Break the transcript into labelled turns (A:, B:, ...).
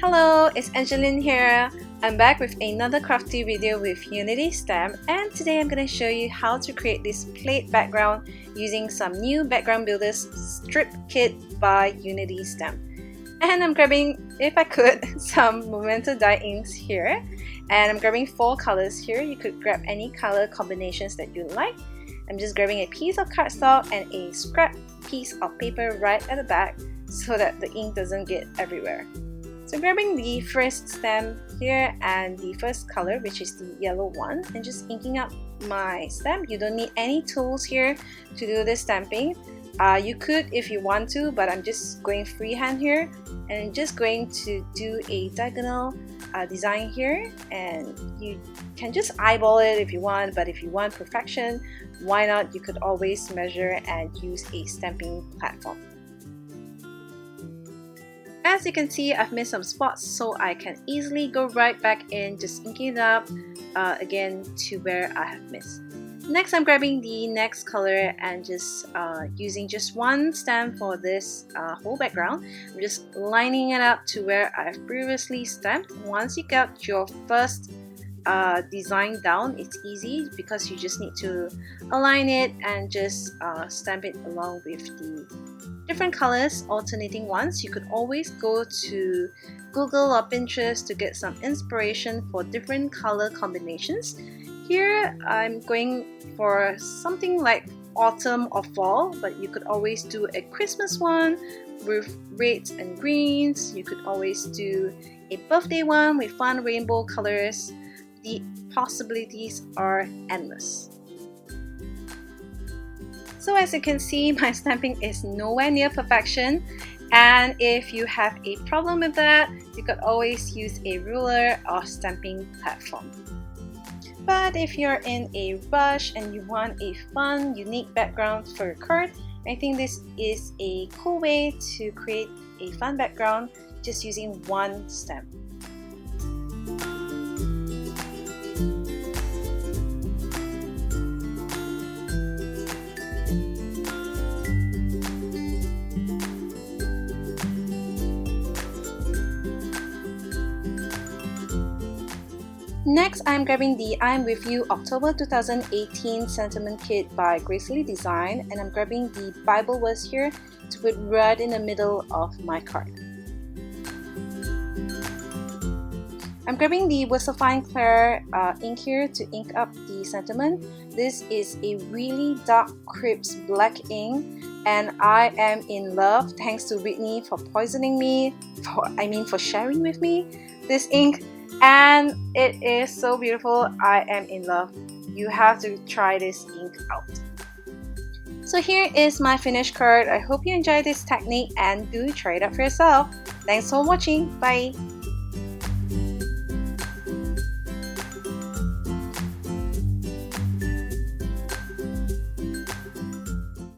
A: Hello, it's Angeline here. I'm back with another crafty video with Unity Stamp, and today I'm going to show you how to create this plaid background using some new background builders strip kit by Unity Stamp. And I'm grabbing, if I could, some Memento dye inks here, and I'm grabbing 4 colors here. You could grab any color combinations that you like. I'm just grabbing a piece of cardstock and a scrap piece of paper right at the back so that the ink doesn't get everywhere. So grabbing the first stamp here and the first color, which is the yellow one, and just inking up my stamp. You don't need any tools here to do this stamping. You could if you want to, but I'm just going freehand here, and I'm just going to do a diagonal design here, and you can just eyeball it if you want, but if you want perfection, why not? You could always measure and use a stamping platform. As you can see, I've missed some spots, so I can easily go right back in, just inking it up again to where I have missed. Next, I'm grabbing the next color and just using just one stamp for this whole background. I'm just lining it up to where I've previously stamped. Once you get your first design down, it's easy because you just need to align it and just stamp it along with the different colors, alternating ones. You could always go to Google or Pinterest to get some inspiration for different color combinations. Here I'm going for something like autumn or fall, but you could always do a Christmas one with reds and greens. You could always do a birthday one with fun rainbow colors. The possibilities are endless. So as you can see, my stamping is nowhere near perfection, and if you have a problem with that, you could always use a ruler or stamping platform. But if you're in a rush and you want a fun, unique background for your card, I think this is a cool way to create a fun background just using one stamp. Next, I'm grabbing the I'm With You October 2018 Sentiment Kit by Gracefully Design, and I'm grabbing the Bible verse here to put right in the middle of my card. I'm grabbing the Versafine clair ink here to ink up the sentiment. This is a really dark, crisp black ink, and I am in love. Thanks to Whitney for poisoning me, for sharing with me this ink. And it is so beautiful. I am in love. You have to try this ink out. So here is my finished card. I hope you enjoyed this technique and do try it out for yourself. Thanks for watching. Bye.